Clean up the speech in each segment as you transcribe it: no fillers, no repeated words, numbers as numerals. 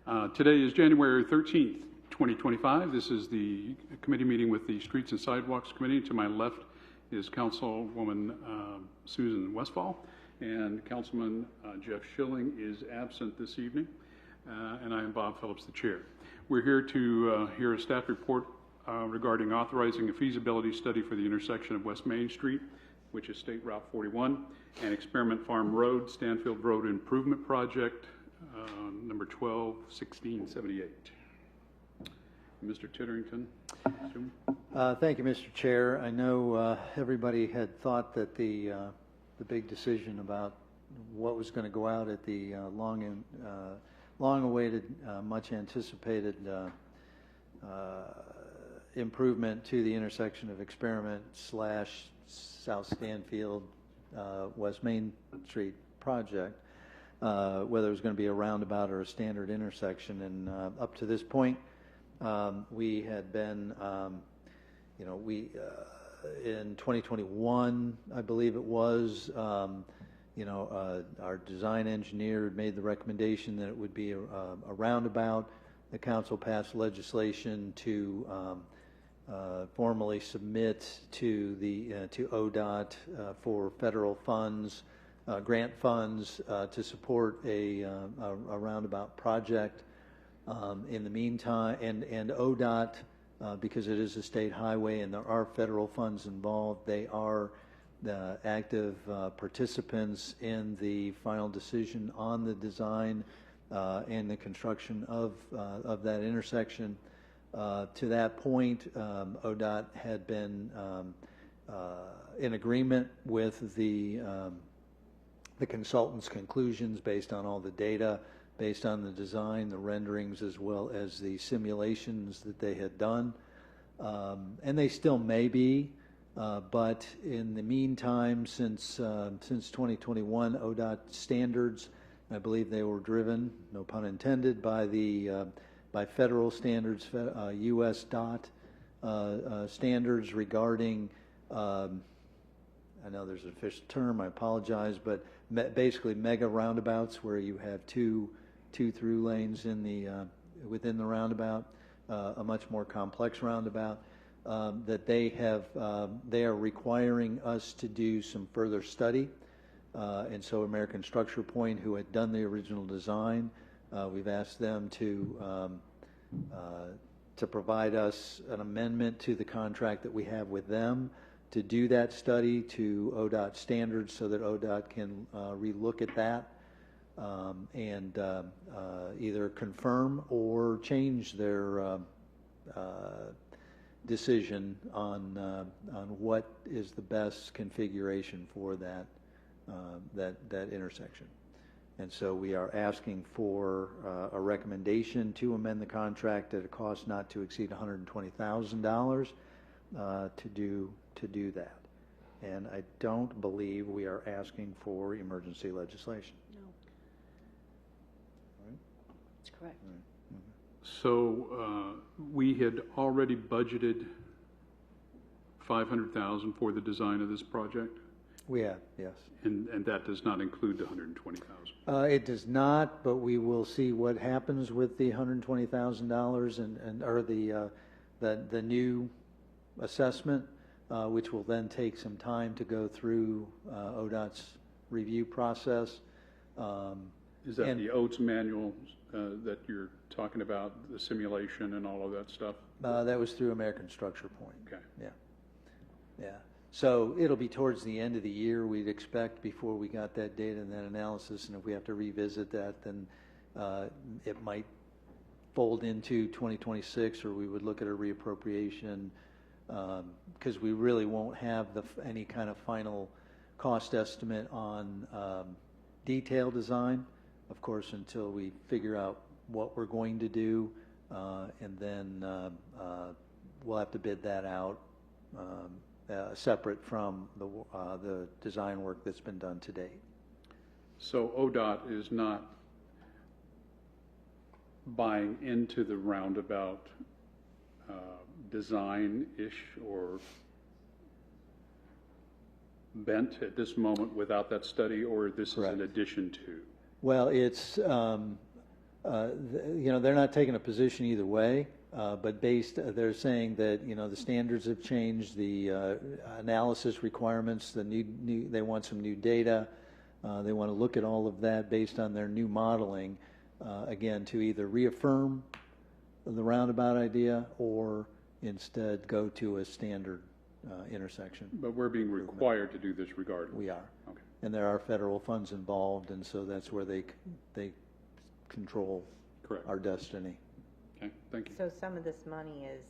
Today is January 13th, 2025. This is the committee meeting with the Streets and Sidewalks Committee. To my left is Councilwoman Susan Westfall, and Councilman Jeff Schilling is absent this evening, and I am Bob Phillips, the chair. We're here to hear a staff report regarding authorizing a feasibility study for the intersection of West Main Street, which is State Route 41, and Experiment Farm Road, Stanfield Road Improvement Project, number 121678. Mr. Titterington. Thank you, Mr. Chair. I know everybody had thought that the big decision about what was going to go out at the long-awaited, much-anticipated improvement to the intersection of Experiment / South Stanfield West Main Street project, whether it was going to be a roundabout or a standard intersection. And up to this point, we had been, in 2021, I believe it was, our design engineer had made the recommendation that it would be a roundabout. The council passed legislation to formally submit to ODOT for federal funds, grant funds to support a roundabout project. In the meantime, and ODOT, because it is a state highway and there are federal funds involved, they are the active participants in the final decision on the design and the construction of that intersection. To that point, ODOT had been in agreement with the consultant's conclusions based on all the data, based on the design, the renderings, as well as the simulations that they had done. And they still may be, but in the meantime, since 2021, ODOT standards, I believe they were driven, no pun intended, by federal standards, U.S. DOT standards regarding, I know there's an official term, I apologize, but basically mega roundabouts where you have two through lanes in within the roundabout, a much more complex roundabout, that they are requiring us to do some further study. And so American Structure Point, who had done the original design, we've asked them to provide us an amendment to the contract that we have with them to do that study to ODOT standards so that ODOT can relook at that and either confirm or change their decision on what is the best configuration for that intersection. And so we are asking for a recommendation to amend the contract at a cost not to exceed $120,000 to do that. And I don't believe we are asking for emergency legislation. No. Right? That's correct. Right. Mm-hmm. So we had already budgeted $500,000 for the design of this project? We have, yes. And that does not include the $120,000? It does not, but we will see what happens with the $120,000 or the new assessment, which will then take some time to go through ODOT's review process. Is that the OATS manual that you're talking about, the simulation and all of that stuff? That was through American Structure Point. Okay. Yeah. Yeah. So it'll be towards the end of the year, we'd expect, before we got that data and that analysis. And if we have to revisit that, then it might fold into 2026, or we would look at a reappropriation, because we really won't have any kind of final cost estimate on detailed design, of course, until we figure out what we're going to do, and then we'll have to bid that out separate from the design work that's been done to date. So ODOT is not buying into the roundabout design-ish or bent at this moment without that study, or this is Correct. in addition to? Well, it's they're not taking a position either way, but they're saying that, the standards have changed, the analysis requirements, they want some new data. They want to look at all of that based on their new modeling, again, to either reaffirm the roundabout idea or instead go to a standard intersection. But we're being required to do this regardless. We are. Okay. And there are federal funds involved, and so that's where they control Correct. our destiny. Okay, thank you. So some of this money is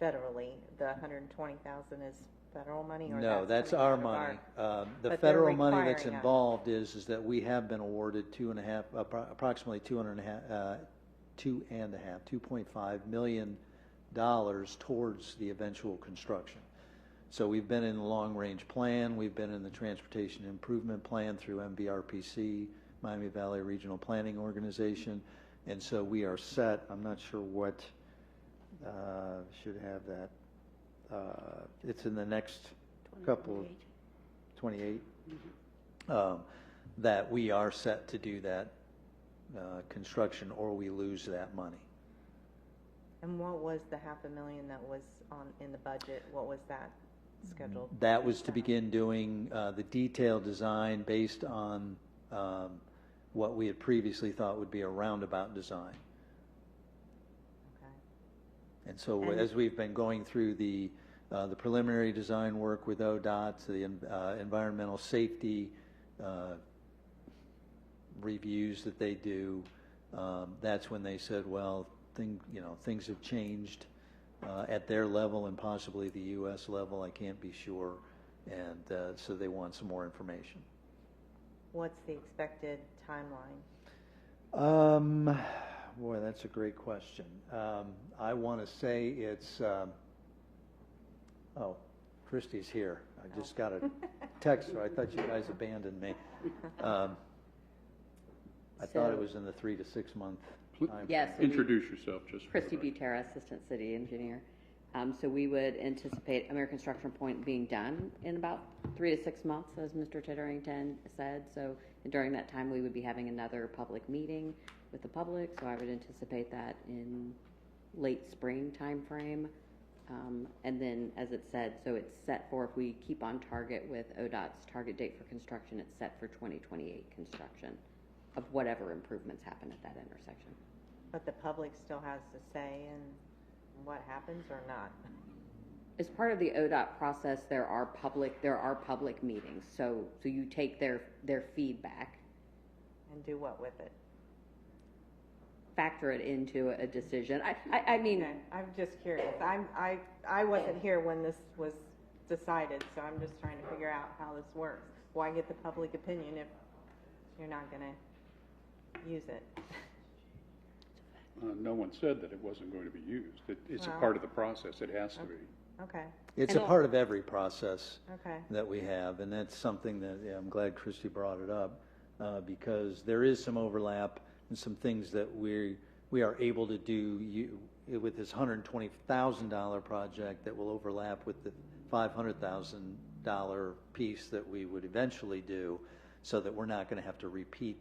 federally, the 120,000 is federal money, or No, that's coming our out of money. The but they're federal money that's requiring us. involved is that we have been awarded approximately $2.5 million towards the eventual construction. So we've been in the long-range plan, we've been in the transportation improvement plan through MVRPC, Miami Valley Regional Planning Organization, and so we are set. I'm not sure what should have that. It's in the next couple of 28 that we are set to do that construction, or we lose that money. And what was the $500,000 that was in the budget? What was that scheduled? That was to begin doing the detailed design based on what we had previously thought would be a roundabout design. Okay. And so And- as we've been going through the preliminary design work with ODOT, the environmental safety reviews that they do, that's when they said, well, things have changed at their level and possibly the U.S. level. I can't be sure, and so they want some more information. What's the expected timeline? Boy, that's a great question. I want to say it's. Oh, Christy's here. I just got a text her. I thought you guys abandoned me. I thought it was in the 3 to 6 month time. Yes. So Introduce yourself, just. Christy Butera, Assistant City Engineer. So we would anticipate American Construction Point being done in about 3 to 6 months, as Mr. Titterington said. So during that time, we would be having another public meeting with the public. So I would anticipate that in late spring timeframe. And then, as it said, so it's set for, if we keep on target with ODOT's target date for construction, it's set for 2028 construction of whatever improvements happen at that intersection. But the public still has to say in what happens or not? As part of the ODOT process, there are public meetings. So you take their feedback, And do what with it? factor it into a decision. I mean, Okay, I'm just curious. I wasn't here when this was decided, so I'm just trying to figure out how this works. Why get the public opinion if you're not going to use it? No one said that it wasn't going to be used. It's a Well- part of the process. It has to be. Okay, It's And a part of every process okay. that we have, and that's something that I'm glad Christy brought it up, because there is some overlap and some things that we are able to do with this $120,000 project that will overlap with the $500,000 piece that we would eventually do, so that we're not going to have to repeat.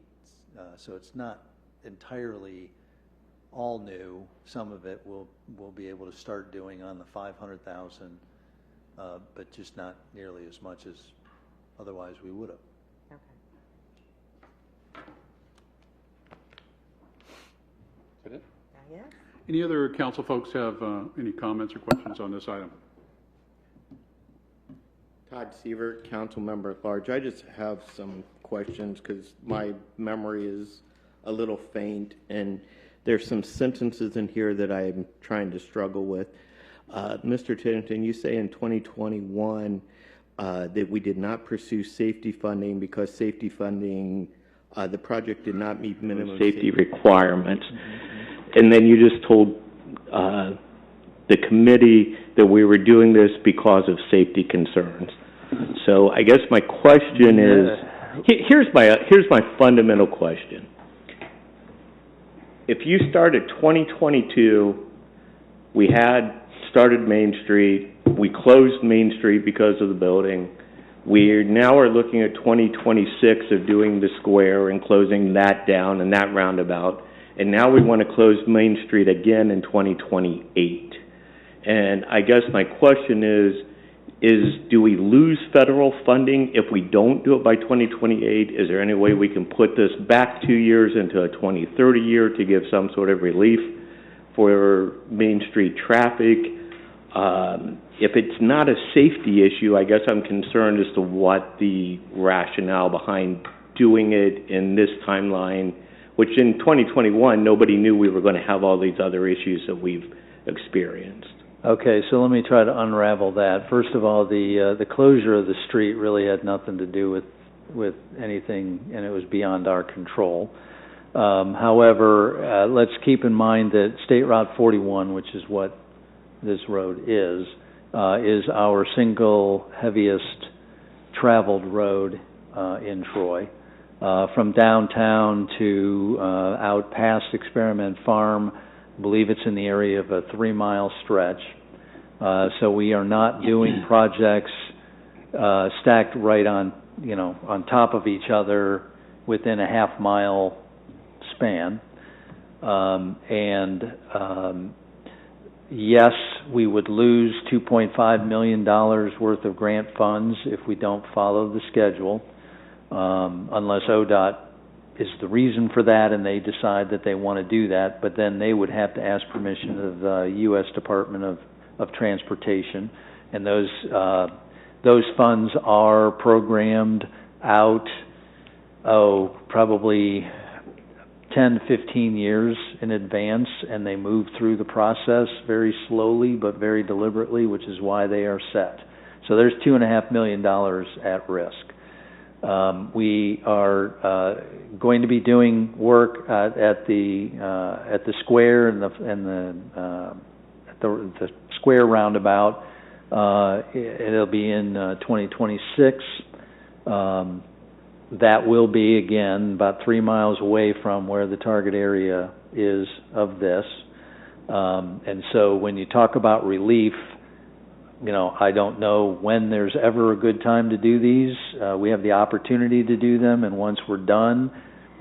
So it's not entirely all new. Some of it we'll be able to start doing on the $500,000, but just not nearly as much as otherwise we would have. Okay. Is that it? Yeah. Any other council folks have any comments or questions on this item? Todd Sievert, council member at large. I just have some questions because my memory is a little faint, and there's some sentences in here that I'm trying to struggle with. Mr. Tittington, you say in 2021 that we did not pursue safety funding because safety funding, the project did not meet minimum safety requirements. And then you just told the committee that we were doing this because of safety concerns. So I guess my question is, here's my fundamental question. If you started 2022, we had started Main Street, we closed Main Street because of the building. We now are looking at 2026 of doing the square and closing that down and that roundabout. and now we want to close Main Street again in 2028. And I guess my question is do we lose federal funding if we don't do it by 2028? Is there any way we can put this back 2 years into a 2030 year to give some sort of relief for Main Street traffic? If it's not a safety issue, I guess I'm concerned as to what the rationale behind doing it in this timeline, which in 2021, nobody knew we were going to have all these other issues that we've experienced. Okay, so let me try to unravel that. First of all, the closure of the street really had nothing to do with anything, and it was beyond our control. However, let's keep in mind that State Route 41, which is what this road is our single heaviest traveled road in Troy. From downtown to out past Experiment Farm, I believe it's in the area of a 3-mile stretch. So we are not doing projects stacked right on, on top of each other within a half-mile span. Yes, we would lose $2.5 million worth of grant funds if we don't follow the schedule, unless ODOT is the reason for that and they decide that they want to do that, but then they would have to ask permission of the U.S. Department of Transportation, and those funds are programmed out, probably 10 to 15 years in advance, and they move through the process very slowly but very deliberately, which is why they are set. So there's $2.5 million at risk. We are going to be doing work at the square and the square roundabout. It'll be in 2026. That will be, again, about 3 miles away from where the target area is of this. And so when you talk about relief, I don't know when there's ever a good time to do these. We have the opportunity to do them, and once we're done,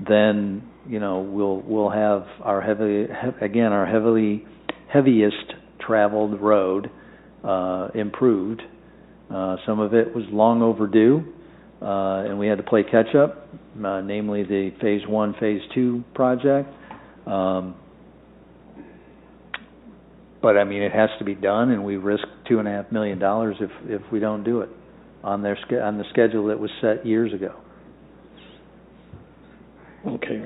then, we'll have our heaviest traveled road improved. Some of it was long overdue. And we had to play catch up, namely the Phase 1, Phase 2 project. But I mean, it has to be done, and we risk $2.5 million if we don't do it on the schedule that was set years ago. Okay,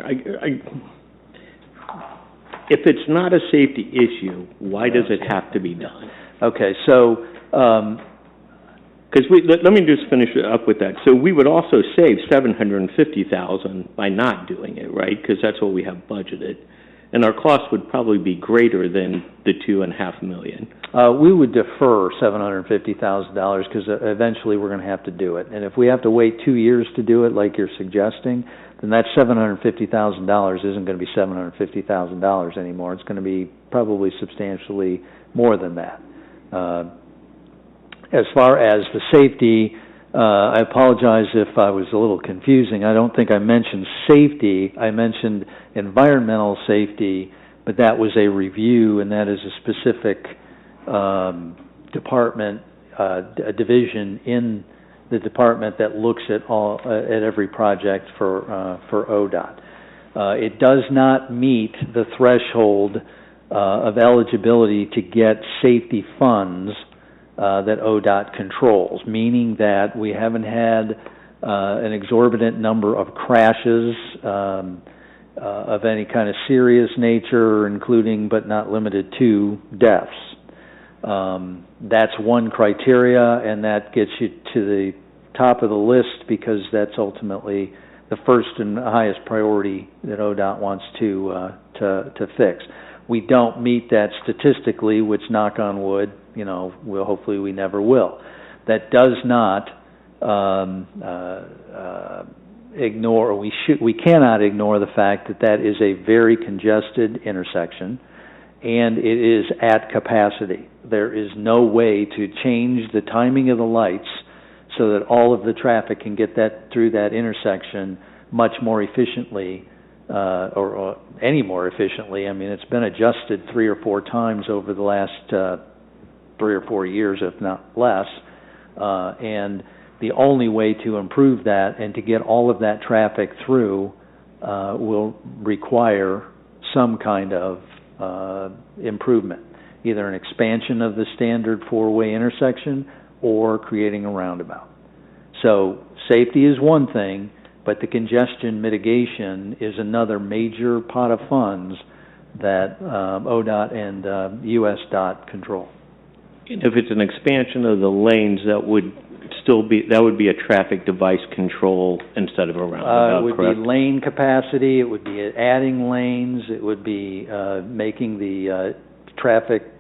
if it's not a safety issue, why does it have to be done? Okay, so. Because let me just finish up with that. So we would also save $750,000 by not doing it, right? Because that's what we have budgeted, and our cost would probably be greater than the $2.5 million. We would defer $750,000 because eventually we're going to have to do it, and if we have to wait 2 years to do it, like you're suggesting, then that $750,000 isn't going to be $750,000 anymore. It's going to be probably substantially more than that. As far as the safety, I apologize if I was a little confusing. I don't think I mentioned safety. I mentioned environmental safety, but that was a review, and that is a specific department, a division in the department that looks at every project for ODOT. It does not meet the threshold of eligibility to get safety funds that ODOT controls, meaning that we haven't had an exorbitant number of crashes of any kind of serious nature, including but not limited to deaths. That's one criteria, and that gets you to the top of the list because that's ultimately the first and highest priority that ODOT wants to fix. We don't meet that statistically, which, knock on wood, hopefully we never will. That does not ignore, we cannot ignore the fact that that is a very congested intersection, and it is at capacity. There is no way to change the timing of the lights so that all of the traffic can get through that intersection much more efficiently or any more efficiently. I mean, it's been adjusted 3 or 4 times over the last 3 or 4 years, if not less. And the only way to improve that and to get all of that traffic through will require some kind of improvement, either an expansion of the standard 4-way intersection or creating a roundabout. So safety is one thing, but the congestion mitigation is another major pot of funds that ODOT and USDOT control. If it's an expansion of the lanes, that would be a traffic device control instead of a roundabout, it would correct? be lane capacity, it would be adding lanes, it would be making the traffic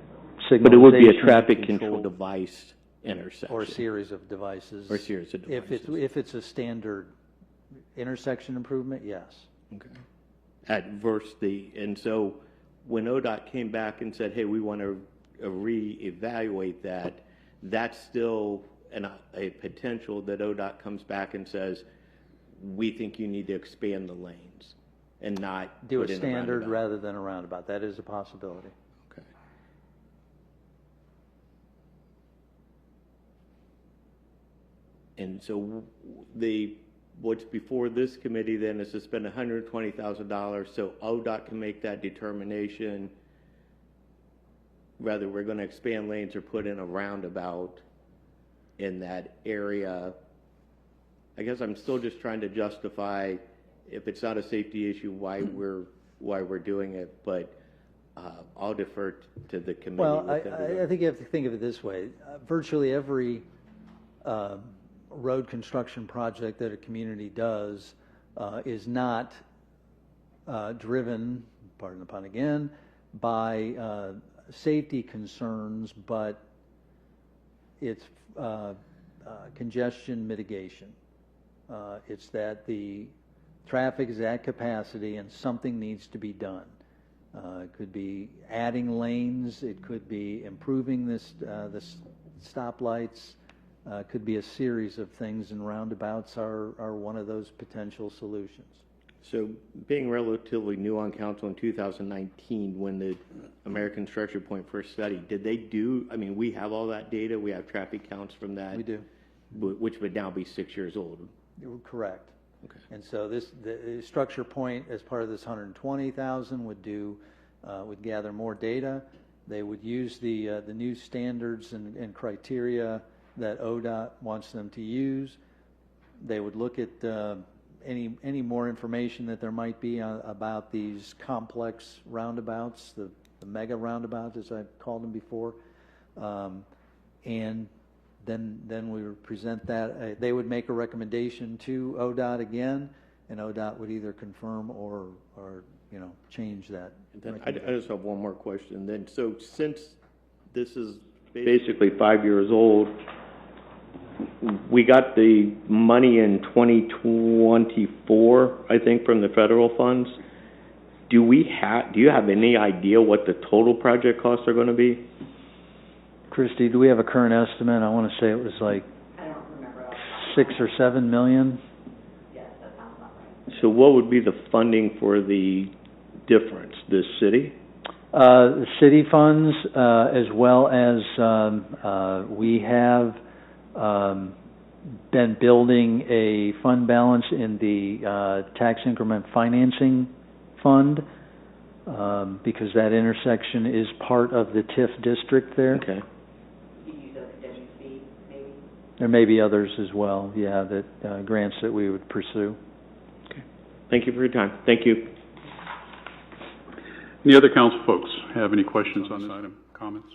signalization. But it would be a traffic control device intersection. Or a series of devices. Or a series of devices. If it's a standard intersection improvement, yes. Okay. And so when ODOT came back and said, hey, we want to reevaluate that, that's still a potential that ODOT comes back and says, we think you need to expand the lanes and not do a put in standard roundabout. rather than a roundabout. That is a possibility. Okay. And so what's before this committee then is to spend $120,000 so ODOT can make that determination whether we're going to expand lanes or put in a roundabout in that area. I guess I'm still just trying to justify, if it's not a safety issue, why we're doing it, but I'll defer to the committee. Well, I think you have to think of it this way. Virtually every road construction project that a community does is not driven, pardon the pun again, by safety concerns, but it's congestion mitigation. It's that the traffic is at capacity and something needs to be done. It could be adding lanes, it could be improving the stoplights, could be a series of things, and roundabouts are one of those potential solutions. So being relatively new on council in 2019, when the American Structure Point first study, did they do, I mean, we have all that data, we have traffic counts from that. We do. Which would now be 6 years old. You're correct. Okay. And so the Structure Point, as part of this 120,000, would gather more data. They would use the new standards and criteria that ODOT wants them to use. They would look at any more information that there might be about these complex roundabouts, the mega roundabouts, as I've called them before, and then we would present that. They would make a recommendation to ODOT again, and ODOT would either confirm or change that. Then I just have one more question then. So since this is basically 5 years old, we got the money in 2024, I think, from the federal funds. Do you have any idea what the total project costs are going to be? Christy, do we have a current estimate? I want to say it was like I don't remember. 6 or 7 million. Yes, that sounds about right. So what would be the funding for the difference? The city? The city funds, as well as we have been building a fund balance in the tax increment financing fund, because that intersection is part of the TIF district there. Okay. You use other WC, maybe? There may be others as well, yeah, that grants that we would pursue. Okay. Thank you for your time. Thank you. Any other council folks have any questions on this item, comments?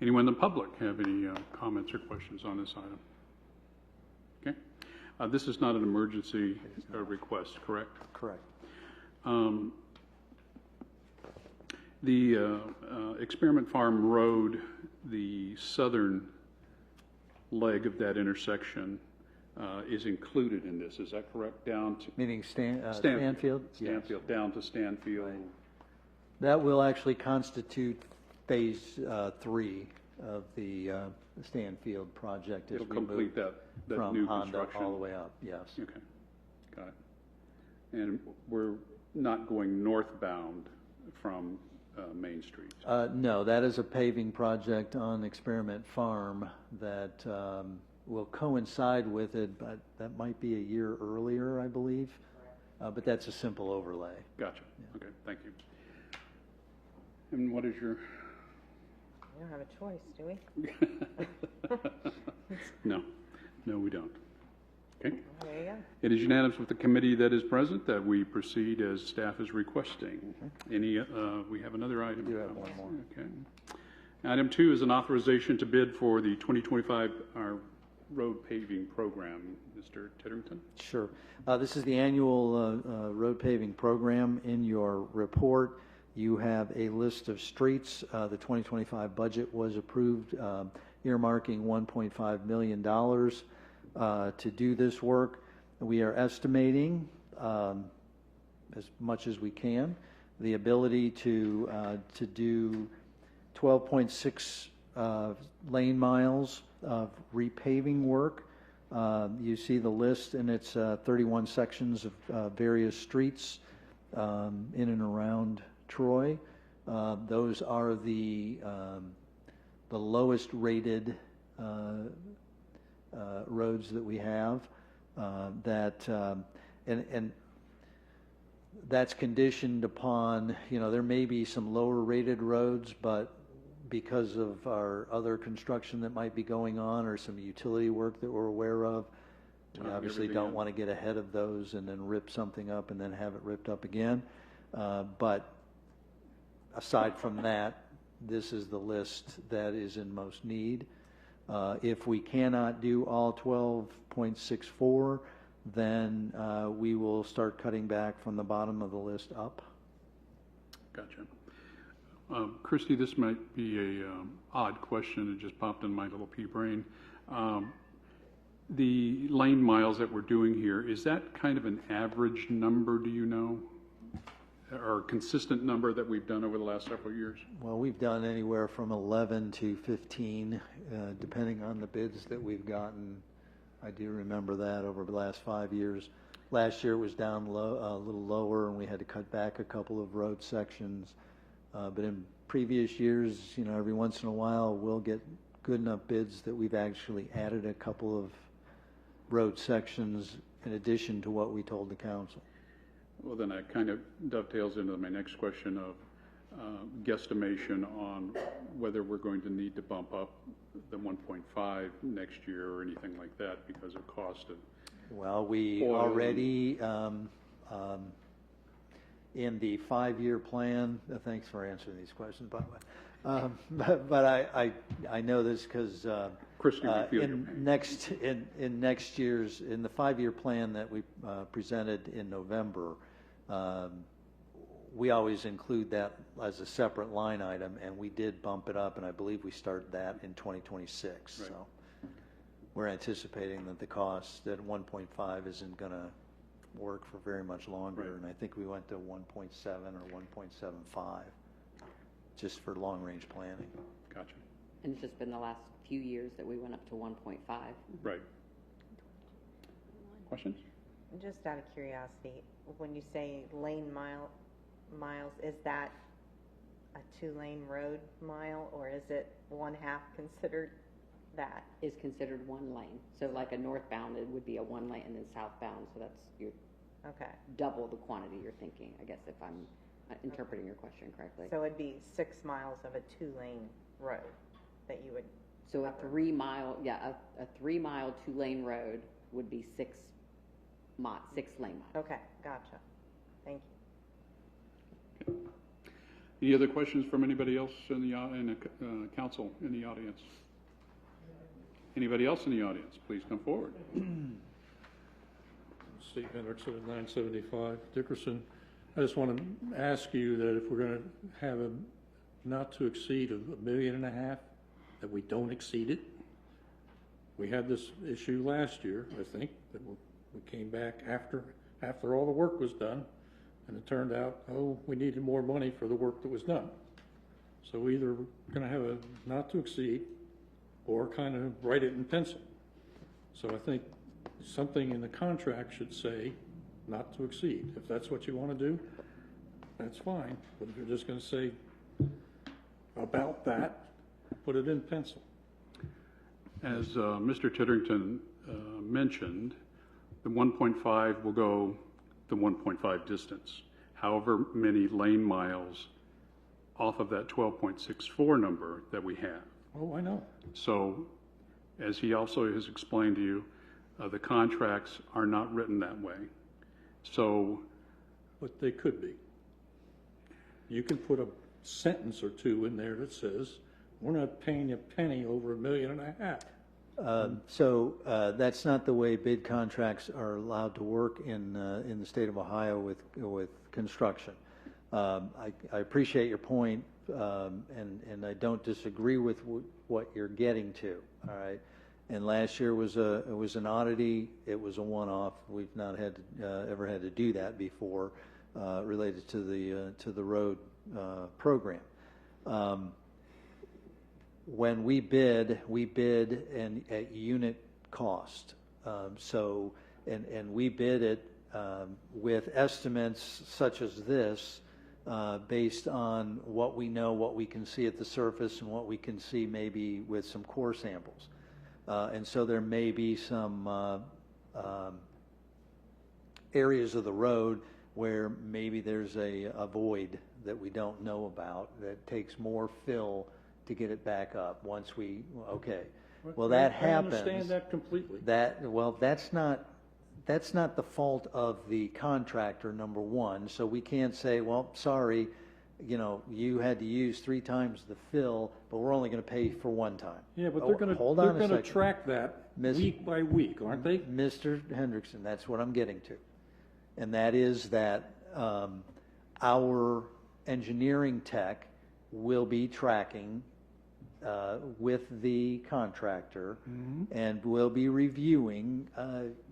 Anyone in the public have any comments or questions on this item? Okay. This is not an emergency request, correct? Correct. The Experiment Farm Road, the southern leg of that intersection is included in this. Is that correct? Down to Meaning Stanfield? Stanfield, Yes. down to Stanfield. Right. That will actually constitute phase 3 of the Stanfield project. It'll complete that from new Honda construction. all the way up, yes. Okay, got it. And we're not going northbound from Main Street. No, that is a paving project on Experiment Farm that will coincide with it, but that might be a year earlier, I believe. But that's a simple overlay. Gotcha. Okay, thank you. And what is your? We don't have a choice, do we? No, we don't. Okay. There you go. It is unanimous with the committee that is present that we proceed as staff is requesting. Any, we have another item. We do have one more. Okay. Item 2 is an authorization to bid for the 2025 road paving program. Mr. Titterington? Sure. This is the annual road paving program. In your report, you have a list of streets. The 2025 budget was approved, earmarking $1.5 million to do this work. We are estimating, as much as we can, the ability to do 12.6 lane miles of repaving work. You see the list, and it's 31 sections of various streets in and around Troy. Those are the lowest rated roads that we have. And that's conditioned upon, there may be some lower rated roads, but because of our other construction that might be going on or some utility work that we're aware of, we obviously don't want to get ahead of those and then rip something up and then have it ripped up again. But aside from that, this is the list that is in most need. If we cannot do all 12.64, then we will start cutting back from the bottom of the list up. Gotcha. Christy, this might be a odd question. It just popped in my little pea brain. The lane miles that we're doing here, is that kind of an average number, do you know? Or a consistent number that we've done over the last several years? Well, we've done anywhere from 11 to 15, depending on the bids that we've gotten. I do remember that over the last 5 years. Last year it was down low, a little lower, and we had to cut back a couple of road sections. But in previous years, every once in a while we'll get good enough bids that we've actually added a couple of road sections in addition to what we told the council. Well, then that kind of dovetails into my next question of guesstimation on whether we're going to need to bump up the 1.5 next year or anything like that because of cost of. Well, we already, in the 5-year plan, thanks for answering these questions, by the way. But I know this because in next year's, in the 5-year plan that we presented in November, we always include that as a separate line item, and we did bump it up, and I believe we start that in 2026. Right. So we're anticipating that the cost at 1.5 isn't going to work for very much longer, right. And I think we went to 1.7 or 1.75 just for long-range planning. Gotcha. And it's just been the last few years that we went up to 1.5. Right. Questions? Just out of curiosity, when you say lane miles, is that a 2-lane road mile, or is it 1/2 considered that? Is considered 1 lane. So like a northbound, it would be a 1 lane, and then southbound, so that's your double the quantity you're thinking, I guess, if I'm interpreting your question correctly. So it'd be 6 miles of a 2-lane road that you would. So a 3 mile, a 3 mile 2-lane road would be 6 lane miles. Okay, gotcha. Thank you. Okay. Any other questions from anybody else in the council in the audience? Anybody else in the audience? Please come forward. Steve Hendrickson at 975 Dickerson. I just want to ask you that if we're going to have a not to exceed of $1.5 million, that we don't exceed it. We had this issue last year, I think, that we came back after all the work was done, and it turned out, we needed more money for the work that was done. So either we're going to have a not to exceed or kind of write it in pencil. So I think something in the contract should say not to exceed. If that's what you want to do, that's fine, but if you're just gonna say about that, put it in pencil. As Mr. Titterington mentioned, the 1.5 will go the 1.5 distance. However many lane miles off of that 12.64 number that we have. Oh, I know. So, as he also has explained to you, the contracts are not written that way. So, But they could be. You can put a sentence or two in there that says, we're not paying you a penny over $1.5 million. So that's not the way bid contracts are allowed to work in the state of Ohio with construction. I appreciate your point, and I don't disagree with what you're getting to. All right, and last year was an oddity. It was a one-off. We've not had ever had to do that before, related to the road program. When we bid at unit cost. So we bid it with estimates such as this, based on what we know, what we can see at the surface, and what we can see maybe with some core samples. And so there may be some areas of the road where maybe there's a void that we don't know about that takes more fill to get it back up once we, okay. Well, that happens. I understand that completely. That's not the fault of the contractor, number one. So we can't say, well, sorry, you had to use 3 times the fill, but we're only going to pay for 1 time. Yeah, but Oh, they're gonna track that week by week, aren't they? Mr. Hendrickson, that's what I'm getting to. And that is that our engineering tech will be tracking with the contractor, and we'll be reviewing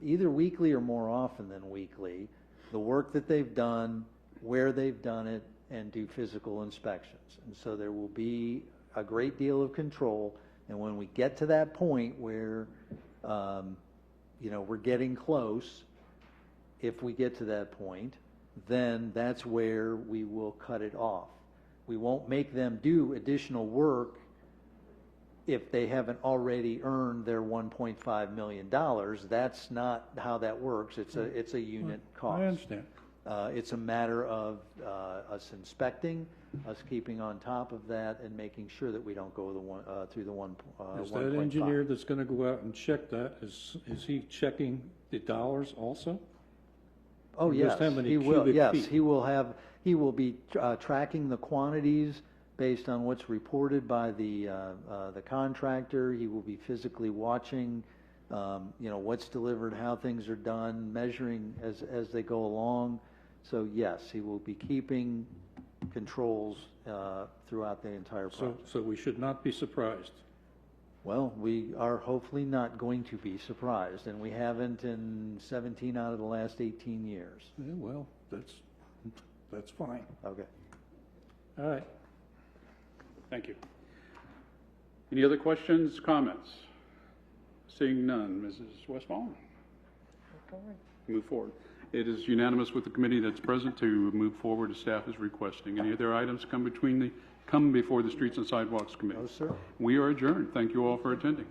either weekly or more often than weekly the work that they've done, where they've done it, and do physical inspections. And so there will be a great deal of control. And when we get to that point where we're getting close, if we get to that point, then that's where we will cut it off. We won't make them do additional work if they haven't already earned their $1.5 million. That's not how that works. It's a unit cost. I understand. It's a matter of us inspecting, us keeping on top of that, and making sure that we don't go through the 1.5. Is that engineer that's gonna go out and check that, is he checking the dollars also? Oh, Or yes, just how many he will. cubic Yes, feet? he will be tracking the quantities based on what's reported by the contractor. He will be physically watching, what's delivered, how things are done, measuring as they go along. So yes, he will be keeping controls throughout the entire project. So we should not be surprised. Well, we are hopefully not going to be surprised, and we haven't in 17 out of the last 18 years. Yeah, well, that's fine. Okay. All right. thank you. Any other questions, comments? Seeing none, Mrs. Westphal? Move forward. It is unanimous with the committee that's present to move forward as staff is requesting. Any other items come before the Streets and Sidewalks Committee? No, sir. We are adjourned. Thank you all for attending.